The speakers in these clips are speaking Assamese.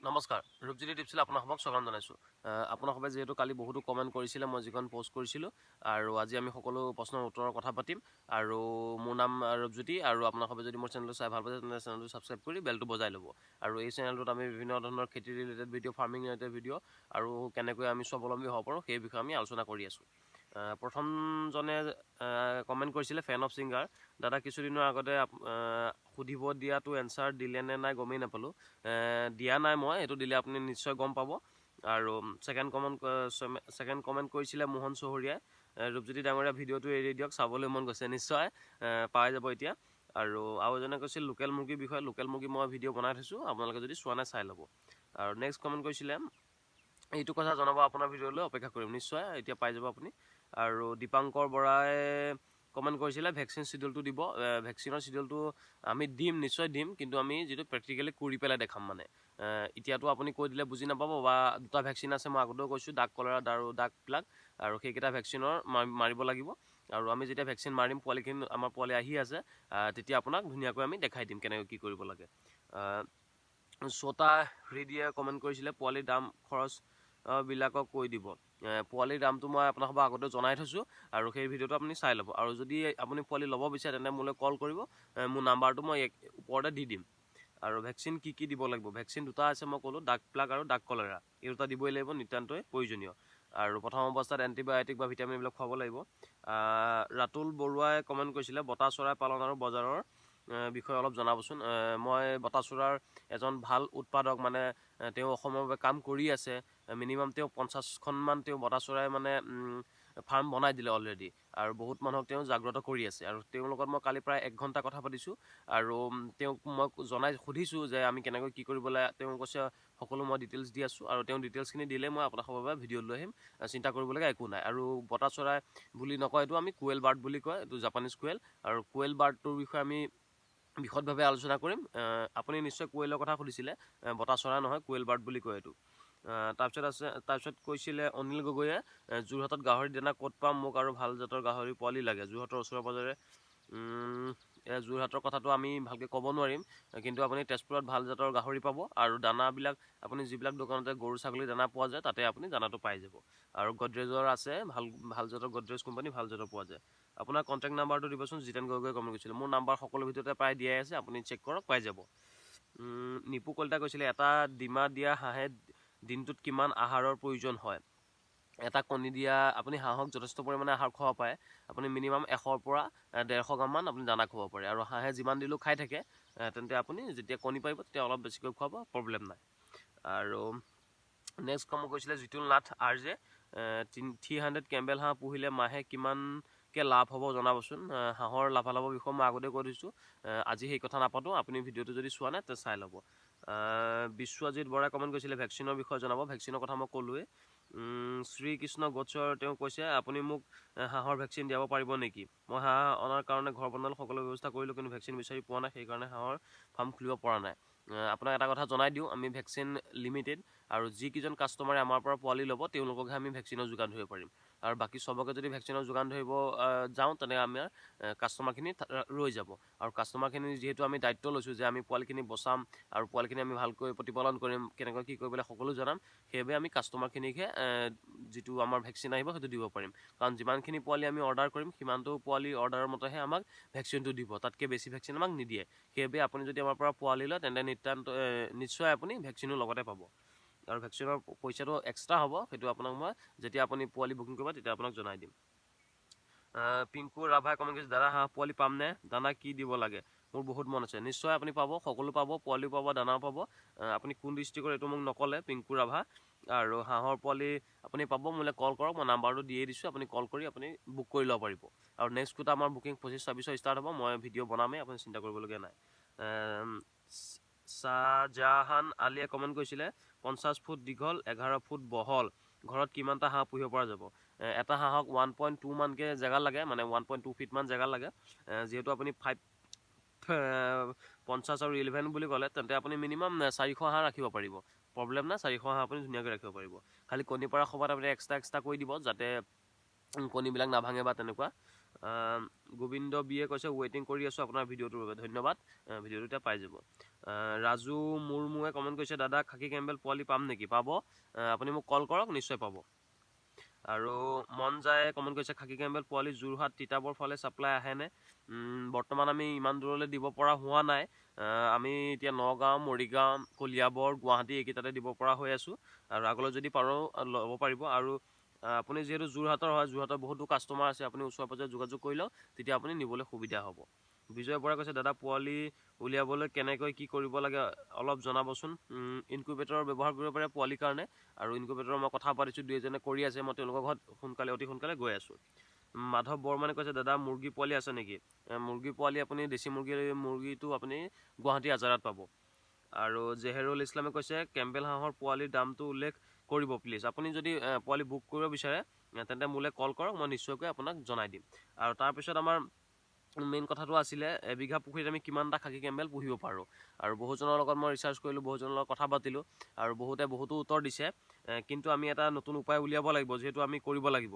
নমস্কাৰ ৰূপজ্যোতি টিপছলৈ আপোনাক স্বাগতম জনাইছোঁ। আপোনালোকে যিহেতু কালি বহুতো কমেণ্ট কৰিছিলে মই যিখন পোষ্ট কৰিছিলোঁ আৰু আজি আমি সকলো প্ৰশ্নৰ উত্তৰৰ কথা পাতিম আৰু মোৰ নাম ৰূপজ্যোতি আৰু আপোনালোকে যদি মোৰ চেনেলটো চাই ভাল পাইছে তেন্তে চেনেলটো ছাবস্ক্ৰাইব কৰি বেলটো বজাই ল'ব। আৰু এই চেনেলটোত আমি বিভিন্ন ধৰণৰ খেতি related video' farming related video' আৰু কেনেকৈ আমি স্বাৱলম্বী হ'ব পাৰোঁ সেই বিষয়ে আমি আলোচনা কৰি আছোঁ। প্ৰথমজনে কমেণ্ট কৰিছিলে ফেন অফ ছিংগাৰ। দাদা কিছুদিনৰ আগতে সুধিব দিয়াটো এনচাৰ দিলে নে নাই গমেই নাপালোঁ। দিয়া নাই মই, এইটো দিলে আপুনি নিশ্চয় গম পাব। আৰু ছেকেণ্ড কমেণ্ট কৰিছিলে মোহন চহৰীয়াই। ৰূপজ্যোতি ডাঙৰীয়া ভিডিঅ'টো এৰি দিয়ক, চাবলৈ মন গৈছে। নিশ্চয় পাই যাব এতিয়া। আৰু এজনে কৈছিল লোকেল মুৰ্গীৰ বিষয়ে। লোকেল মুৰ্গী মই ভিডিঅ' বনাই থৈছোঁ, আপোনালোকে যদি চোৱা নাই চাই ল'ব। আৰু নেক্সট কমেণ্ট কৰিছিলে এইটো কথা জনাব, আপোনাৰ ভিডিঅ'লৈ অপেক্ষা কৰিম। নিশ্চয় এতিয়া পাই যাব আপুনি। আৰু দীপাংকৰ বৰাই কমেণ্ট কৰিছিলে ভেকচিন চিডিউলটো দিব। ভেকচিনৰ চিডিউলটো আমি দিম, নিশ্চয় দিম, কিন্তু আমি যিটো প্ৰেক্টিকেলি কৰি পেলাই দেখাম মানে। এতিয়াতো আপুনি কৈ দিলে বুজি নাপাব। বা দুটা ভেকচিন আছে, মই আগতেও কৈছোঁ, ডাক কলেৰা আৰু ডাক প্লাগ, আৰু সেইকেইটা ভেকচিনৰ মাৰিব লাগিব। আৰু আমি যেতিয়া ভেকচিন মাৰিম, পোৱালিখিনি আমাৰ পোৱালি আহি আছে, তেতিয়া আপোনাক ধুনীয়াকৈ আমি দেখাই দিম কেনেকৈ কি কৰিব লাগে। ছটা হৃদিয়ে কমেণ্ট কৰিছিলে পোৱালিৰ দাম খৰচবিলাকক কৈ দিব। পোৱালিৰ দামটো মই আপোনালোকক আগতে জনাই থৈছোঁ আৰু সেই ভিডিঅ'টো আপুনি চাই ল'ব। আৰু যদি আপুনি পোৱালি ল'ব বিচাৰে তেন্তে মোলৈ কল কৰিব, মোৰ নাম্বাৰটো মই ওপৰতে দি দিম। আৰু ভেকচিন কি দিব লাগিব? ভেকচিন দুটা আছে, মই ক'লোঁ, ডাক প্লাগ আৰু ডাক কলেৰা। এই দুটা দিবই লাগিব, নিতান্তই প্ৰয়োজনীয়। আৰু প্ৰথম অৱস্থাত এণ্টিবায়'টিক বা ভিটামিন এইবিলাক খুৱাব লাগিব। ৰাতুল বৰুৱাই কমেণ্ট কৰিছিলে বতা চৰাই পালন আৰু বজাৰৰ বিষয়ে অলপ জনাবচোন। মই বতা চৰাইৰ এজন ভাল উৎপাদক, মানে তেওঁ অসমৰ বাবে কাম কৰি আছে। মিনিমাম তেওঁ 50খনমান তেওঁ বতা চৰাই মানে ফাৰ্ম বনাই দিলে অলৰেডি, আৰু বহুত মানুহক তেওঁ জাগ্ৰত কৰি আছে। আৰু তেওঁৰ লগত মই কালি প্ৰায় 1 ঘণ্টা কথা পাতিছোঁ। আৰু তেওঁক মই সুধিছোঁ যে আমি কেনেকৈ কি কৰিব লাগে। তেওঁ কৈছে সকলো মই ডিটেইলছ দি আছোঁ, আৰু তেওঁ ডিটেইলছখিনি দিলে মই আপোনালোকৰ বাবে ভিডিঅ' লৈ আহিম। চিন্তা কৰিবলগীয়া একো নাই। আৰু বতা চৰাই বুলি নকয়, এইটো আমি কোৱেল বাৰ্ড বুলি কয়, এইটো জাপানীজ কোৱেল। আৰু কোৱেল বাৰ্ডটোৰ বিষয়ে আমি বিশদভাৱে আলোচনা কৰিম। আপুনি নিশ্চয় কোৱেলৰ কথা সুধিছিলে, বতা চৰাই নহয়, কোৱেল বাৰ্ড বুলি কয় এইটো। তাৰপিছত কৈছিলে অনিল গগৈয়ে যোৰহাটত গাহৰি দানা ক'ত পাম, মোক আৰু ভাল জাতৰ গাহৰি পোৱালি লাগে। যোৰহাটৰ ওচৰে পাঁজৰে যোৰহাটৰ কথাটো আমি ভালকৈ ক'ব নোৱাৰিম, কিন্তু আপুনি তেজপুৰত ভাল জাতৰ গাহৰি পাব। আৰু দানাবিলাক আপুনি যিবিলাক দোকানতে গৰু ছাগলী দানা পোৱা যায়, তাতে আপুনি দানাটো পাই যাব। আৰু গডৰেজৰ আছে, ভাল জাতৰ গডৰেজ কোম্পানী, ভাল জাতৰ পোৱা যায়। আপোনাৰ কণ্টেক্ট নাম্বাৰটো দিবচোন। জিতেন গগৈ কমেণ্ট কৰিছিলে। মোৰ নাম্বাৰ সকলো ভিডিঅ'তে প্ৰায় দিয়াই আছে, আপুনি চেক কৰক, পাই যাব। নিপু কলিতা কৈছিলে এটা ডিমা দিয়া হাঁহে দিনটোত কিমান আহাৰৰ প্ৰয়োজন হয়? এটা কণী দিয়া আপুনি হাঁহক যথেষ্ট পৰিমাণে আহাৰ খুৱাব পাৰে। আপুনি মিনিমাম 100ৰ পৰা 150 গ্ৰামমান আপুনি দানা খুৱাব পাৰে। আৰু হাঁহে যিমান দিলেও খাই থাকে, তেন্তে আপুনি যেতিয়া কণী পাৰিব তেতিয়া অলপ বেছিকৈ খুৱাব, প্ৰব্লেম নাই। আৰু নেক্সট কমেণ্ট কৰিছিলে জিতুল নাথ RJ, 300 কেম্বেল হাঁহ পুহিলে মাহে কিমানকৈ লাভ হ'ব জনাবচোন। হাঁহৰ লাভালাভৰ বিষয়ে মই আগতে কৈ দিছোঁ, আজি সেই কথা নাপাতোঁ। আপুনি ভিডিঅ'টো যদি চোৱা নাই তেতিয়া চাই ল'ব। বিশ্বজিত বৰাই কমেণ্ট কৰিছিলে ভেকচিনৰ বিষয়ে জনাব। ভেকচিনৰ কথা মই ক'লোৱেই। শ্ৰীকৃষ্ণ গোচৰ তেওঁ কৈছে আপুনি মোক হাঁহৰ ভেকচিন দিয়াব পাৰিব নেকি? মই হাঁহ অনাৰ কাৰণে ঘৰ বনালোঁ, সকলো ব্যৱস্থা কৰিলোঁ, কিন্তু ভেকচিন বিচাৰি পোৱা নাই, সেইকাৰণে হাঁহৰ ফাৰ্ম খুলিব পৰা নাই। আপোনাক এটা কথা জনাই দিওঁ, আমি ভেকচিন লিমিটেড, আৰু যিকেইজন কাষ্টমাৰে আমাৰ পৰা পোৱালি ল'ব তেওঁলোককহে আমি ভেকচিনৰ যোগান ধৰিব পাৰিম। আৰু বাকী চবকে যদি ভেকচিনৰ যোগান ধৰিব যাওঁ, তেনে আমাৰ কাষ্টমাৰখিনি ৰৈ যাব। আৰু কাষ্টমাৰখিনি যিহেতু আমি দায়িত্ব লৈছোঁ যে আমি পোৱালিখিনি বচাম আৰু পোৱালিখিনি আমি ভালকৈ প্ৰতিপালন কৰিম, কেনেকৈ কি কৰিব লাগে সকলো জনাম, সেইবাবে আমি কাষ্টমাৰখিনিকহে যিটো আমাৰ ভেকচিন আহিব সেইটো দিব পাৰিম। কাৰণ যিমানখিনি পোৱালি আমি অৰ্ডাৰ কৰিম, সিমানটো পোৱালি অৰ্ডাৰৰ মতেহে আমাক ভেকচিনটো দিব, তাতকৈ বেছি ভেকচিন আমাক নিদিয়ে। সেইবাবে আপুনি যদি আমাৰ পৰা পোৱালি লয় তেন্তে নিশ্চয় আপুনি ভেকচিনো লগতে পাব। আৰু ভেকচিনৰ পইচাটো এক্সট্ৰা হ'ব, সেইটো আপোনাক মই যেতিয়া আপুনি পোৱালি বুকিং কৰিব তেতিয়া আপোনাক জনাই দিম। পিংকু ৰাভাই কমেণ্ট কৰিছে দাদা হাঁহ পোৱালি পামনে? দানা কি দিব লাগে? মোৰ বহুত মন আছে। নিশ্চয় আপুনি পাব, সকলো পাব, পোৱালিও পাব, দানাও পাব। আপুনি কোন ডিষ্ট্ৰিক্টৰ এইটো মোক নক'লে, পিংকু ৰাভা। আৰু হাঁহৰ পোৱালি আপুনি পাব, মোলৈ কল কৰক, মই নাম্বাৰটো দিয়েই দিছোঁ, আপুনি কল কৰি আপুনি বুক কৰি ল'ব পাৰিব। আৰু নেক্সট কোটা আমাৰ বুকিং 25-26 ষ্টাৰ্ট হ'ব। মই ভিডিঅ' বনামেই, আপুনি চিন্তা কৰিবলগীয়া নাই। শ্বাহজাহান আলীয়ে কমেণ্ট কৰিছিলে 50 ফুট দীঘল, 11 ফুট বহল ঘৰত কিমানটা হাঁহ পুহিব পৰা যাব? এটা হাঁহক 1.2 মানকৈ জেগা লাগে, মানে 1.2 ফিটমান জেগা লাগে। যিহেতু আপুনি 50 আৰু 11 বুলি ক'লে, তেন্তে আপুনি মিনিমাম 400 হাঁহ ৰাখিব পাৰিব, প্ৰব্লেম নাই। 400 হাঁহ আপুনি ধুনীয়াকৈ ৰাখিব পাৰিব। খালি কণী পৰা সময়ত আপুনি এক্সট্ৰা কৰি দিব, যাতে কণীবিলাক নাভাঙে বা তেনেকুৱা। গোবিন্দ বিয়ে কৈছে ৱেইটিং কৰি আছোঁ আপোনাৰ ভিডিঅ'টোৰ বাবে, ধন্যবাদ। ভিডিঅ'টো এতিয়া পাই যাব। ৰাজু মুৰ্মুৱে কমেণ্ট কৰিছে, দাদা খাকী কেম্বেল পোৱালি পাম নেকি? পাব, আপুনি মোক কল কৰক, নিশ্চয় পাব। আৰু মন যায় কমেণ্ট কৰিছে, খাকী কেম্বেল পোৱালি যোৰহাট তিতাবৰ ফালে ছাপ্লাই আহেনে? বৰ্তমান আমি ইমান দূৰলৈ দিব পৰা হোৱা নাই। আমি এতিয়া নগাঁও, মৰিগাঁও, কলিয়াবৰ, গুৱাহাটী এইকেইটাতে দিব পৰা হৈ আছোঁ। আৰু আগলৈ যদি পাৰোঁ ল'ব পাৰিব। আৰু আপুনি যিহেতু যোৰহাটৰ হয়, যোৰহাটৰ বহুতো কাষ্টমাৰ আছে, আপুনি ওচৰে পাজৰে যোগাযোগ কৰি লওক, তেতিয়া আপুনি নিবলৈ সুবিধা হ'ব। বিজয় বৰাই কৈছে, দাদা পোৱালি উলিয়াবলৈ কেনেকৈ কি কৰিব লাগে অলপ জনাবচোন। ইনকুবেটৰ ব্যৱহাৰ কৰিব পাৰে পোৱালিৰ কাৰণে, আৰু ইনকুবেটৰৰ মই কথা পাতিছোঁ, দুই এজনে কৰি আছে, মই তেওঁলোকৰ ঘৰত অতি সোনকালে গৈ আছোঁ। মাধৱ বৰ্মনে কৈছে, দাদা মুৰ্গী পোৱালি আছে নেকি? মুৰ্গী পোৱালি আপুনি দেশী মুৰ্গীটো আপুনি গুৱাহাটী আজাৰাত পাব। আৰু জেহেৰুল ইছলামে কৈছে, কেম্বেল হাঁহৰ পোৱালিৰ দামটো উল্লেখ কৰিব প্লিজ। আপুনি যদি পোৱালি বুক কৰিব বিচাৰে তেন্তে মোলৈ কল কৰক, মই নিশ্চয়কৈ আপোনাক জনাই দিম। আৰু তাৰপিছত আমাৰ মেইন কথাটো আছিলে, এবিঘা পুখুৰীত আমি কিমানটা খাকী কেম্বেল পুহিব পাৰোঁ। আৰু বহুজনৰ লগত মই ৰিচাৰ্চ কৰিলোঁ, বহুজনৰ লগত কথা পাতিলোঁ, আৰু বহুতো উত্তৰ দিছে। কিন্তু আমি এটা নতুন উপায় উলিয়াব লাগিব, যিহেতু আমি কৰিব লাগিব।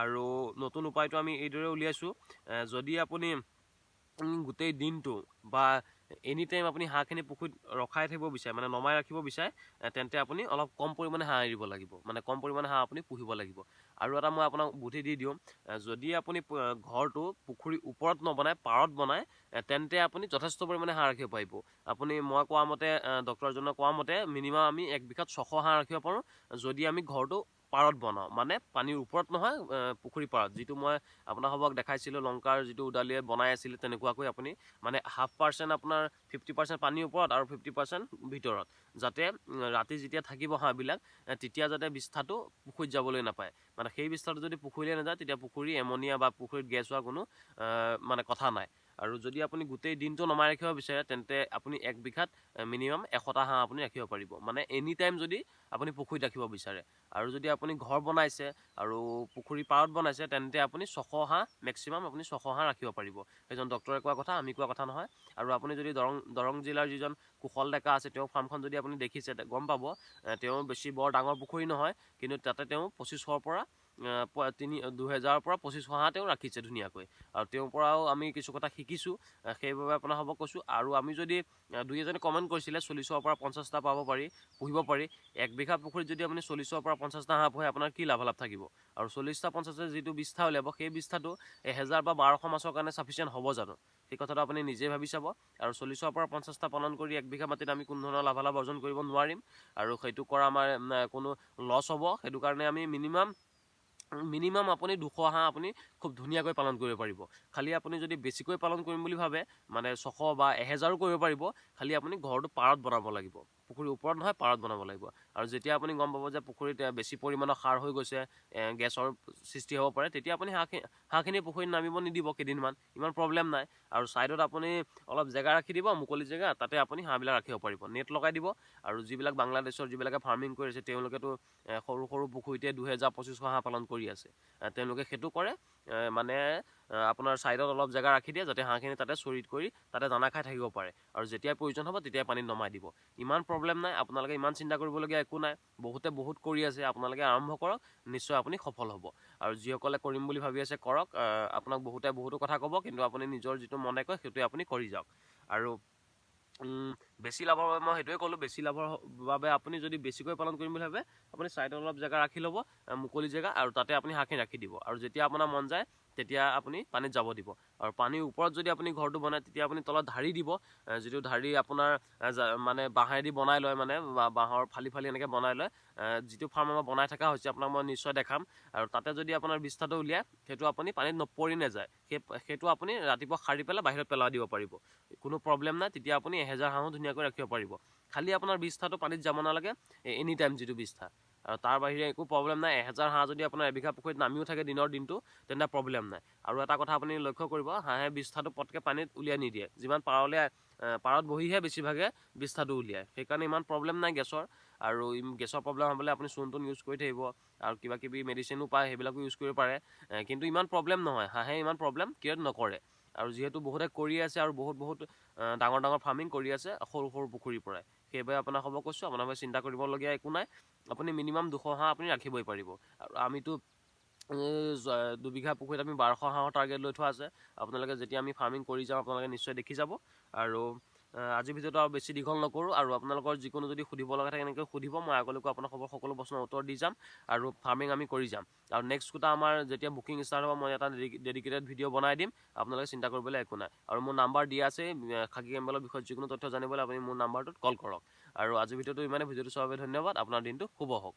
আৰু নতুন উপায়টো আমি এইদৰে উলিয়াইছোঁ, যদি আপুনি গোটেই দিনটো বা এনি টাইম আপুনি হাঁহখিনি পুখুৰীত ৰখাই থাকিব বিচাৰে, মানে নমাই ৰাখিব বিচাৰে, তেন্তে আপুনি অলপ কম পৰিমাণে হাঁহ এৰিব লাগিব, মানে কম পৰিমাণে হাঁহ আপুনি পুহিব লাগিব। আৰু এটা মই আপোনাক বুদ্ধি দি দিওঁ, যদি আপুনি ঘৰটো পুখুৰীৰ ওপৰত নবনায়, পাৰত বনায়, তেন্তে আপুনি যথেষ্ট পৰিমাণে হাঁহ ৰাখিব পাৰিব। মই কোৱা মতে, ডক্টৰজনে কোৱা মতে মিনিমাম আমি 1 বিঘাত 600 হাঁহ ৰাখিব পাৰোঁ, যদি আমি ঘৰটো পাৰত বনাওঁ, মানে পানীৰ ওপৰত নহয়, পুখুৰী পাৰত, যিটো মই আপোনালোকক দেখাইছিলোঁ লংকাৰ যিটো উদালিয়ে বনাই আছিলে, তেনেকুৱাকৈ আপুনি মানে 0.5% আপোনাৰ 50% পানীৰ ওপৰত আৰু 50% ভিতৰত, যাতে ৰাতি যেতিয়া থাকিব হাঁহবিলাক, তেতিয়া যাতে বিষ্ঠাটো পুখুৰীত যাবলৈ নাপায়। মানে সেই বিষ্ঠাটো যদি পুখুৰীলৈ নাযায়, তেতিয়া পুখুৰী এমনিয়া বা পুখুৰীত গেছ হোৱা কোনো মানে কথা নাই। আৰু যদি আপুনি গোটেই দিনটো নমাই ৰাখিব বিচাৰে, তেন্তে আপুনি 1 বিঘাত মিনিমাম 100টা হাঁহ আপুনি ৰাখিব পাৰিব, মানে এনি টাইম যদি আপুনি পুখুৰীত ৰাখিব বিচাৰে। আৰু যদি আপুনি ঘৰ বনাইছে আৰু পুখুৰী পাৰত বনাইছে, তেন্তে আপুনি 600 হাঁহ, মেক্সিমাম আপুনি 600 হাঁহ ৰাখিব পাৰিব। সেইজন ডক্টৰে কোৱা কথা, আমি কোৱা কথা নহয়। আৰু আপুনি যদি দৰং জিলাৰ যিজন কুশল ডেকা আছে, তেওঁৰ ফাৰ্মখন যদি আপুনি দেখিছে, গম পাব, তেওঁ বৰ ডাঙৰ পুখুৰী নহয়, কিন্তু তাতে তেওঁ 2500ৰ পৰা 2000ৰ পৰা 2500 হাঁহ তেওঁ ৰাখিছে ধুনীয়াকৈ। আৰু তেওঁৰ পৰাও আমি কিছু কথা শিকিছোঁ, সেইবাবে আপোনালোকক কৈছোঁ। আৰু আমি যদি দুই এজনে কমেণ্ট কৰিছিলে, 40ৰ পৰা 50টা পুহিব পাৰি। 1 বিঘা পুখুৰীত যদি আপুনি 40ৰ পৰা 50টা হাঁহ পোহে, আপোনাৰ কি লাভালাভ থাকিব? আৰু 40টা 50টা যিটো বিষ্ঠা উলিয়াব, সেই বিষ্ঠাটো 1000 বা 1200 মাছৰ কাৰণে চাফিচিয়েণ্ট হ'ব জানো? সেই কথাটো আপুনি নিজে ভাবি চাব। আৰু 40ৰ পৰা 50টা পালন কৰি 1 বিঘা মাটিত আমি কোনো ধৰণৰ লাভালাভ অৰ্জন কৰিব নোৱাৰিম, আৰু সেইটো কৰা আমাৰ কোনো লছ হ'ব। সেইটো কাৰণে আমি মিনিমাম আপুনি 200 হাঁহ আপুনি খুব ধুনীয়াকৈ পালন কৰিব পাৰিব। খালি আপুনি যদি বেছিকৈ পালন কৰিম বুলি ভাবে, মানে 600 বা 1000ও কৰিব পাৰিব, খালি আপুনি ঘৰটো পাৰত বনাব লাগিব, পুখুৰীৰ ওপৰত নহয়, পাৰত বনাব লাগিব। আৰু যেতিয়া আপুনি গম পাব যে পুখুৰীত বেছি পৰিমাণৰ সাৰ হৈ গৈছে, গেছৰ সৃষ্টি হ'ব পাৰে, তেতিয়া আপুনি হাঁহখিনি পুখুৰীত নামিব নিদিব কেইদিনমান, ইমান প্ৰব্লেম নাই। আৰু ছাইডত আপুনি অলপ জেগা ৰাখি দিব, মুকলি জেগা, তাতে আপুনি হাঁহবিলাক ৰাখিব পাৰিব, নেট লগাই দিব। আৰু যিবিলাক বাংলাদেশৰ যিবিলাকে ফাৰ্মিং কৰি আছে, তেওঁলোকেতো সৰু সৰু পুখুৰীতে 2000-2500 হাঁহ পালন কৰি আছে। তেওঁলোকে সেইটো কৰে, মানে আপোনাৰ ছাইডত অলপ জেগা ৰাখি দিয়ে, যাতে হাঁহখিনি তাতে চৰি কৰি তাতে দানা খাই থাকিব পাৰে। আৰু যেতিয়াই প্ৰয়োজন হ'ব, তেতিয়াই পানীত নমাই দিব, ইমান প্ৰব্লেম নাই। আপোনালোকে ইমান চিন্তা কৰিবলগীয়া একো নাই, বহুত কৰি আছে, আপোনালোকে আৰম্ভ কৰক, নিশ্চয় আপুনি সফল হ'ব। আৰু যিসকলে কৰিম বুলি ভাবি আছে, কৰক। আপোনাক বহুতো কথা ক'ব, কিন্তু আপুনি নিজৰ যিটো মনে কয় সেইটোৱে আপুনি কৰি যাওক। আৰু বেছি লাভৰ বাবে মই সেইটোৱে ক'লোঁ, বেছি লাভৰ বাবে আপুনি যদি বেছিকৈ পালন কৰিম বুলি ভাবে, আপুনি ছাইডত অলপ জেগা ৰাখি ল'ব, মুকলি জেগা, আৰু তাতে আপুনি হাঁহখিনি ৰাখি দিব। আৰু যেতিয়া আপোনাৰ মন যায়, তেতিয়া আপুনি পানীত যাব দিব। আৰু পানীৰ ওপৰত যদি আপুনি ঘৰটো বনায়, তেতিয়া আপুনি তলত ঢাৰি দিব, যিটো ঢাৰি আপোনাৰ মানে বাঁহেদি বনাই লয়, মানে বাঁহৰ ফালি এনেকৈ বনাই লয়। যিটো ফাৰ্ম আমাৰ বনাই থকা হৈছে, আপোনাক মই নিশ্চয় দেখাম। আৰু তাতে যদি আপোনাৰ বিষ্ঠাটো উলিয়ায়, সেইটো আপুনি পানীত পৰি নাযায়, সেইটো আপুনি ৰাতিপুৱা সাৰি পেলাই বাহিৰত পেলাই দিব পাৰিব, কোনো প্ৰব্লেম নাই। তেতিয়া আপুনি 1000 হাঁহো ধুনীয়াকৈ ৰাখিব পাৰিব। খালি আপোনাৰ বিষ্ঠাটো পানীত যাব নালাগে, এনি টাইম যিটো বিষ্ঠা। আৰু তাৰ বাহিৰে একো প্ৰব্লেম নাই। 1000 হাঁহ যদি আপোনাৰ এবিঘা পুখুৰীত নামিও থাকে দিনৰ দিনটো, তেন্তে প্ৰব্লেম নাই। আৰু এটা কথা আপুনি লক্ষ্য কৰিব, হাঁহে বিষ্ঠাটো পটকৈ পানীত উলিয়াই নিদিয়ে, যিমান পাৰত বহিহে বেছিভাগে বিষ্ঠাটো উলিয়ায়। সেইকাৰণে ইমান প্ৰব্লেম নাই গেছৰ। আৰু গেছৰ প্ৰব্লেম হ'লে আপুনি চূণ ইউজ কৰি থাকিব, আৰু কিবাকিবি মেডিচিনো পায়, সেইবিলাকো ইউজ কৰিব পাৰে। কিন্তু ইমান প্ৰব্লেম নহয়, হাঁহে ইমান প্ৰব্লেম ক্ৰিয়েট নকৰে। আৰু যিহেতু বহুতে কৰি আছে, আৰু বহুত ডাঙৰ ফাৰ্মিং কৰি আছে সৰু পুখুৰীৰ পৰাই, সেইবাবে আপোনাক হ'ব কৈছোঁ, আপোনালোকে চিন্তা কৰিবলগীয়া একো নাই। আপুনি মিনিমাম 200 হাঁহ আপুনি ৰাখিবই পাৰিব। আৰু আমিতো 2 বিঘা পুখুৰীত আমি 1200 হাঁহৰ টাৰ্গেট লৈ থোৱা আছে। আপোনালোকে যেতিয়া আমি ফাৰ্মিং কৰি যাওঁ, আপোনালোকে নিশ্চয় দেখি যাব। আৰু আজিৰ ভিডিঅ'টো আৰু বেছি দীঘল নকৰোঁ আৰু আপোনালোকৰ যিকোনো যদি সুধিব লগা থাকে এনেকৈ সুধিব, মই আগলৈকো আপোনালোকৰ সকলো প্ৰশ্নৰ উত্তৰ দি যাম আৰু ফাৰ্মিং আমি কৰি যাম। আৰু নেক্সট কথা আমাৰ যেতিয়া বুকিং ষ্টাৰ্ট হ'ব মই এটা ডেডিকেটেড ভিডিঅ' বনাই দিম, আপোনালোকে চিন্তা কৰিবলৈ একো নাই। আৰু মোৰ নাম্বাৰ দিয়া আছে, খাকী কেম্বেলৰ বিষয়ে যিকোনো তথ্য জানিবলৈ আপুনি মোৰ নাম্বাৰটোত কল কৰক। আৰু আজিৰ ভিডিঅ'টো ইমানে, ভিডিঅ'টো চোৱাৰ বাবে ধন্যবাদ। আপোনাৰ দিনটো শুভ হওক।